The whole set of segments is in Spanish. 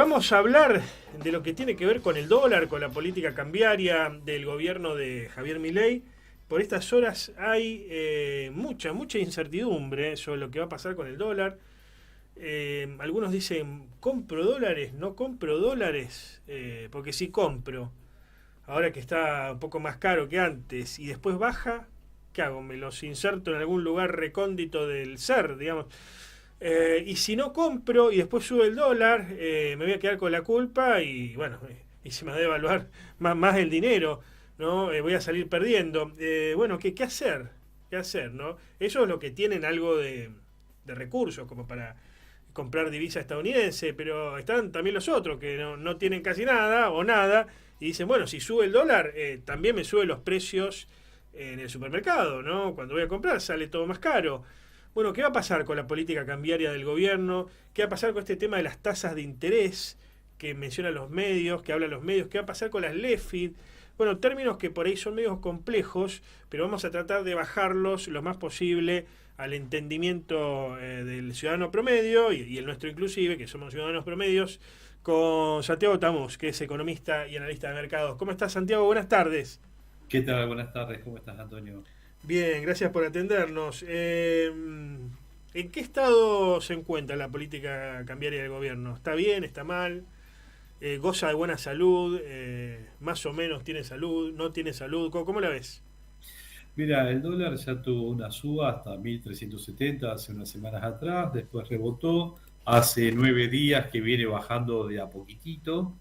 Vamos a hablar de lo que tiene que ver con el dólar, con la política cambiaria del gobierno de Javier Milei. Por estas horas hay mucha incertidumbre sobre lo que va a pasar con el dólar. Algunos dicen, ¿compro dólares? ¿No compro dólares? Porque si compro, ahora que está un poco más caro que antes, y después baja, ¿qué hago? ¿Me los inserto en algún lugar recóndito del ser, digamos? Y si no compro y después sube el dólar, me voy a quedar con la culpa y bueno, y se me va a devaluar más el dinero, ¿no? Voy a salir perdiendo. Bueno, ¿qué hacer? ¿Qué hacer, no? Ellos lo que tienen algo de recursos como para comprar divisa estadounidense, pero están también los otros que no tienen casi nada o nada y dicen, bueno, si sube el dólar, también me suben los precios en el supermercado, ¿no? Cuando voy a comprar sale todo más caro. Bueno, ¿qué va a pasar con la política cambiaria del gobierno? ¿Qué va a pasar con este tema de las tasas de interés que mencionan los medios, que hablan los medios? ¿Qué va a pasar con las LEFID? Bueno, términos que por ahí son medios complejos, pero vamos a tratar de bajarlos lo más posible al entendimiento del ciudadano promedio y el nuestro inclusive, que somos ciudadanos promedios, con Santiago Tamus, que es economista y analista de mercados. ¿Cómo estás, Santiago? Buenas tardes. ¿Qué tal? Buenas tardes, ¿cómo estás, Antonio? Bien, gracias por atendernos. ¿En qué estado se encuentra la política cambiaria del gobierno? ¿Está bien? ¿Está mal? ¿Goza de buena salud? ¿Más o menos tiene salud? ¿No tiene salud? ¿Cómo la ves? Mira, el dólar ya tuvo una suba hasta 1.370 hace unas semanas atrás, después rebotó, hace 9 días que viene bajando de a poquitito,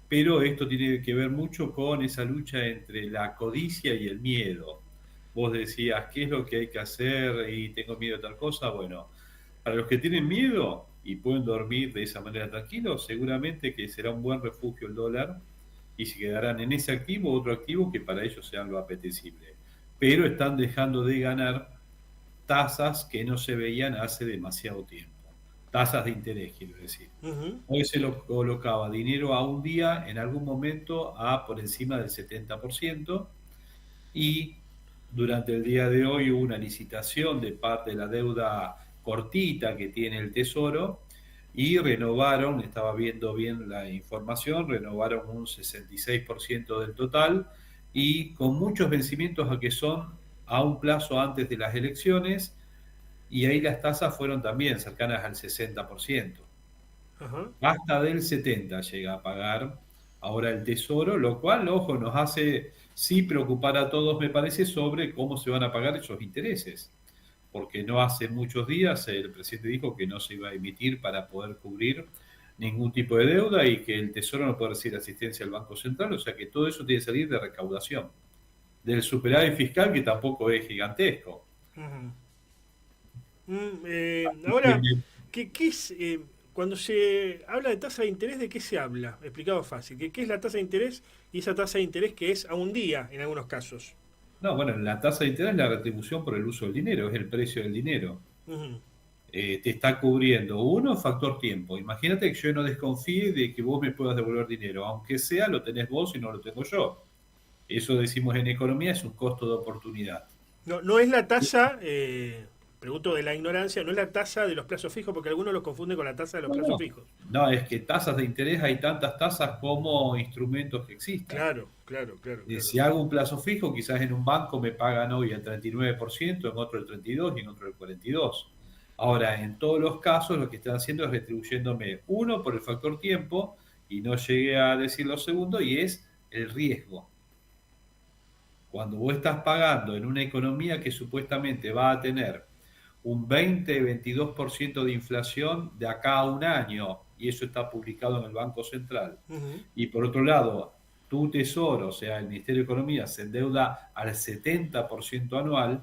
pero esto tiene que ver mucho con esa lucha entre la codicia y el miedo. Vos decías, ¿qué es lo que hay que hacer? Y tengo miedo de tal cosa. Bueno, para los que tienen miedo y pueden dormir de esa manera tranquilo, seguramente que será un buen refugio el dólar y se quedarán en ese activo o otro activo que para ellos sea lo apetecible. Pero están dejando de ganar tasas que no se veían hace demasiado tiempo. Tasas de interés, quiero decir. Ujú. Hoy se lo colocaba dinero a un día, en algún momento a por encima del 70%, y durante el día de hoy hubo una licitación de parte de la deuda cortita que tiene el Tesoro y renovaron, estaba viendo bien la información, renovaron un 66% del total y con muchos vencimientos a que son a un plazo antes de las elecciones, y ahí las tasas fueron también cercanas al 60%. Ajá. Hasta del 70 llega a pagar ahora el Tesoro, lo cual, ojo, nos hace sí preocupar a todos, me parece, sobre cómo se van a pagar esos intereses. Porque no hace muchos días el presidente dijo que no se iba a emitir para poder cubrir ningún tipo de deuda y que el Tesoro no puede recibir asistencia al Banco Central, o sea que todo eso tiene que salir de recaudación, del superávit fiscal que tampoco es gigantesco. Ujú. Ahora, Bien. ¿qué es, cuando se habla de tasa de interés, de qué se habla? Explicado fácil. ¿Qué es la tasa de interés y esa tasa de interés que es a un día en algunos casos? No, bueno, la tasa de interés es la retribución por el uso del dinero, es el precio del dinero. Ujú. Te está cubriendo uno, factor tiempo. Imagínate que yo no desconfíe de que vos me puedas devolver dinero, aunque sea lo tenés vos y no lo tengo yo. Eso decimos en economía, es un costo de oportunidad. No es la tasa, pregunto de la ignorancia, no es la tasa de los plazos fijos, porque algunos lo confunden con la tasa de los No, plazos no. fijos. No, es que tasas de interés hay tantas tasas como instrumentos que existan. Claro. Si hago un plazo fijo, quizás en un banco me pagan hoy el 39%, en otro el 32% y en otro el 42%. Ahora, en todos los casos, lo que están haciendo es retribuyéndome, uno, por el factor tiempo, y no llegué a decir lo segundo, y es el riesgo. Cuando vos estás pagando en una economía que supuestamente va a tener un 20-22% de inflación de acá a un año, y eso está publicado en el Banco Central. Ujú. Y por otro lado, tu tesoro, o sea, el Ministerio de Economía, se endeuda al 70% anual,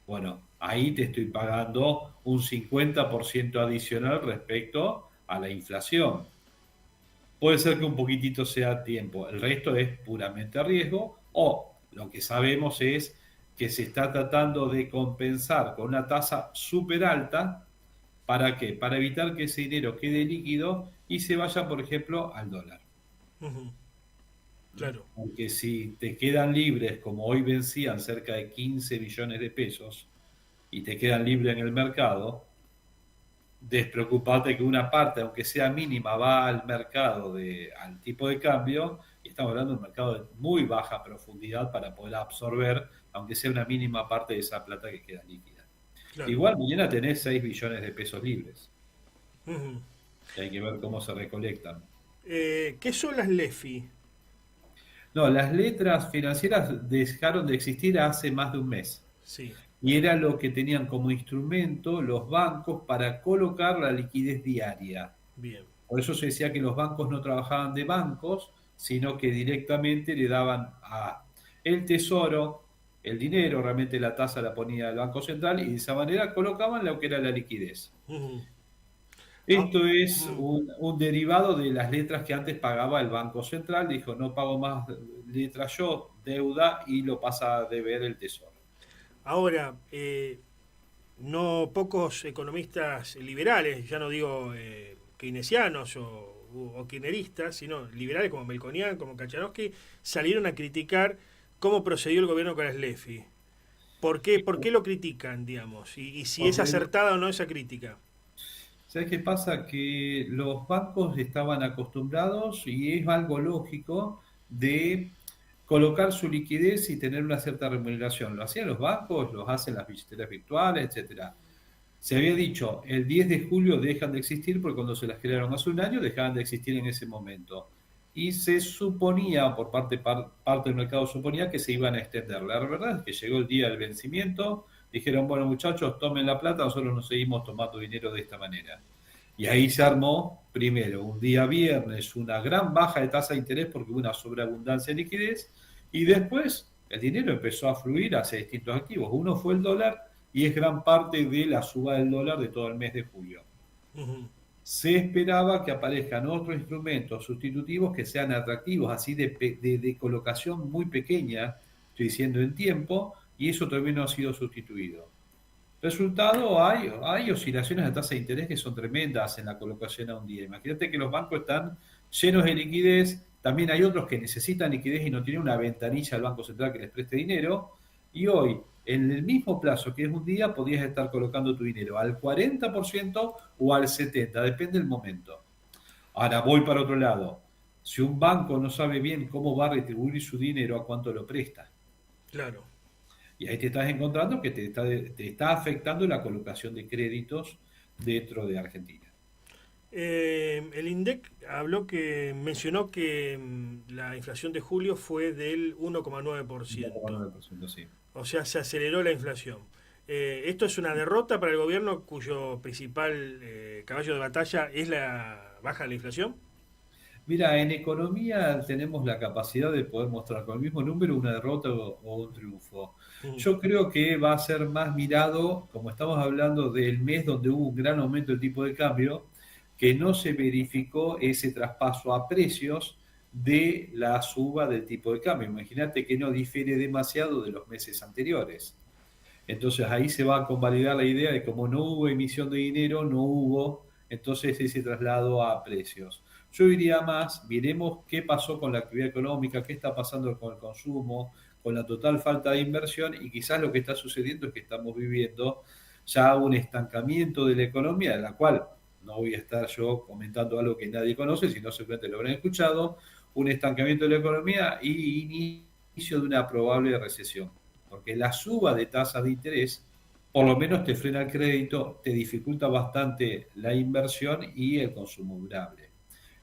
bueno, ahí te estoy pagando un 50% adicional respecto a la inflación. Puede ser que un poquitito sea tiempo, el resto es puramente riesgo, o lo que sabemos es que se está tratando de compensar con una tasa súper alta. ¿Para qué? Para evitar que ese dinero quede líquido y se vaya, por ejemplo, al dólar. Ujú. ¿Mm? Claro. Porque si te quedan libres, como hoy vencían cerca de 15 billones de pesos, y te quedan libres en el mercado, despreocupate que una parte, aunque sea mínima, va al mercado, al tipo de cambio, y estamos hablando de un mercado de muy baja profundidad para poder absorber, aunque sea una mínima parte de esa plata que queda líquida. Claro. Igual mañana tenés 6 billones de pesos libres, Ujú. que hay que ver cómo se recolectan. ¿Qué son las LEFI? No, las letras financieras dejaron de existir hace más de un mes. Sí, Y era lo que tenían como instrumento los bancos para colocar la liquidez diaria. bien. Por eso se decía que los bancos no trabajaban de bancos, sino que directamente le daban a el tesoro el dinero, realmente la tasa la ponía el Banco Central y de esa manera colocaban lo que era la liquidez. Ujú. Ah, Esto es mm. un derivado de las letras que antes pagaba el Banco Central. Dijo, no pago más letras yo, deuda, y lo pasa a deber el tesoro. Ahora, no pocos economistas liberales, ya no digo keynesianos o kirchneristas, sino liberales como Melconian, como Kachanowski, salieron a criticar cómo procedió el gobierno con las LEFI. ¿Por qué lo critican, digamos? Y si es Porque acertada o no esa crítica. ¿sabes qué pasa? Que los bancos estaban acostumbrados, y es algo lógico, de colocar su liquidez y tener una cierta remuneración. Lo hacían los bancos, lo hacen las billeteras virtuales, etcétera. Se había dicho, el 10 de julio dejan de existir porque cuando se las crearon hace un año dejaban de existir en ese momento. Y se suponía, por parte del mercado suponía que se iban a extender. La verdad es que llegó el día del vencimiento, dijeron, bueno muchachos, tomen la plata, nosotros no seguimos tomando dinero de esta manera. Y ahí se armó, primero, un día viernes, una gran baja de tasa de interés porque hubo una sobreabundancia de liquidez, y después el dinero empezó a fluir hacia distintos activos. Uno fue el dólar, y es gran parte de la suba del dólar de todo el mes de julio. Ujú. Se esperaba que aparezcan otros instrumentos sustitutivos que sean atractivos, así de colocación muy pequeña, estoy diciendo en tiempo, y eso todavía no ha sido sustituido. Resultado, hay oscilaciones de tasa de interés que son tremendas en la colocación a un día. Imagínate que los bancos están llenos de liquidez, también hay otros que necesitan liquidez y no tienen una ventanilla al Banco Central que les preste dinero, y hoy, en el mismo plazo que es un día, podías estar colocando tu dinero al 40% o al 70%, depende del momento. Ahora voy para otro lado. Si un banco no sabe bien cómo va a retribuir su dinero, a cuánto lo presta. Claro. Y ahí te estás encontrando que te está afectando la colocación de créditos dentro de Argentina. El INDEC mencionó que la inflación de julio fue del 1,9%. 1,9%, sí. O sea, se aceleró la inflación. Esto es una derrota para el gobierno cuyo principal caballo de batalla es la baja de la inflación. Mira, en economía tenemos la capacidad de poder mostrar con el mismo número una derrota o un triunfo. Mm, Yo creo que va a ser más mirado, como estamos hablando del mes donde hubo un gran aumento del tipo de cambio, que no se verificó ese traspaso a precios de la suba del tipo de cambio. Imagínate que no difiere demasiado de los meses anteriores. Entonces ahí se va a convalidar la idea de como no hubo emisión de dinero, no hubo entonces ese traslado a precios. Yo diría más, miremos qué pasó con la actividad económica, qué está pasando con el consumo, con la total falta de inversión, y quizás lo que está sucediendo es que estamos viviendo ya un estancamiento de la economía, de la cual no voy a estar yo comentando algo que nadie conoce, sino simplemente lo habrán escuchado, un estancamiento de la economía y inicio de una probable recesión. Porque la suba de tasas de interés por lo menos te frena el crédito, te dificulta bastante la inversión y el consumo durable.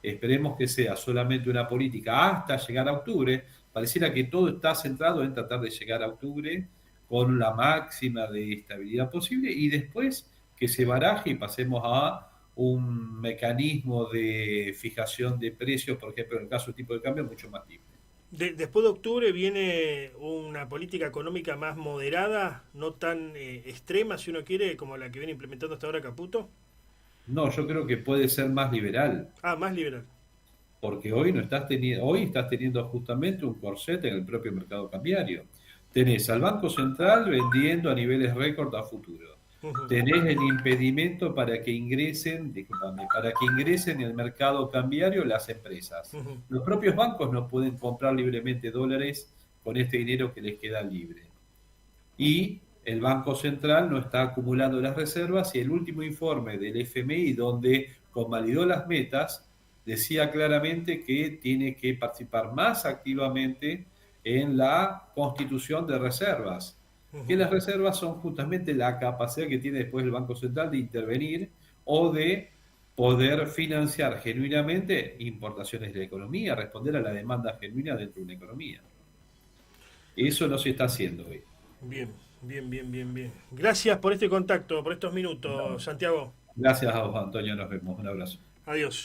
Esperemos que sea solamente una política hasta llegar a octubre. Pareciera que todo está centrado en tratar de llegar a octubre con la máxima de estabilidad posible, y después que se baraje y pasemos a un mecanismo de fijación de precios, por ejemplo, en el caso del tipo de cambio, mucho más libre. Después de octubre viene una política económica más moderada, no tan extrema, si uno quiere, como la que viene implementando hasta ahora Caputo. No, yo creo que puede ser más liberal, Ah, más liberal. porque hoy estás teniendo justamente un corset en el propio mercado cambiario. Tenés al Banco Central vendiendo a niveles récord a futuro. Ujú, Tenés el impedimento para que ingresen en el mercado cambiario las empresas. ujú. Los propios bancos no pueden comprar libremente dólares con este dinero que les queda libre. Y el Banco Central no está acumulando las reservas y el último informe del FMI, donde convalidó las metas, decía claramente que tiene que participar más activamente en la constitución de reservas, que las reservas son justamente la capacidad que tiene después el Banco Central de intervenir o de poder financiar genuinamente importaciones de la economía, responder a la demanda genuina dentro de una economía. Eso no se está haciendo hoy. Bien, bien, bien, bien, bien. Gracias por este contacto, por estos minutos, Santiago. Gracias a vos, Antonio. Nos vemos. Un abrazo. Adiós.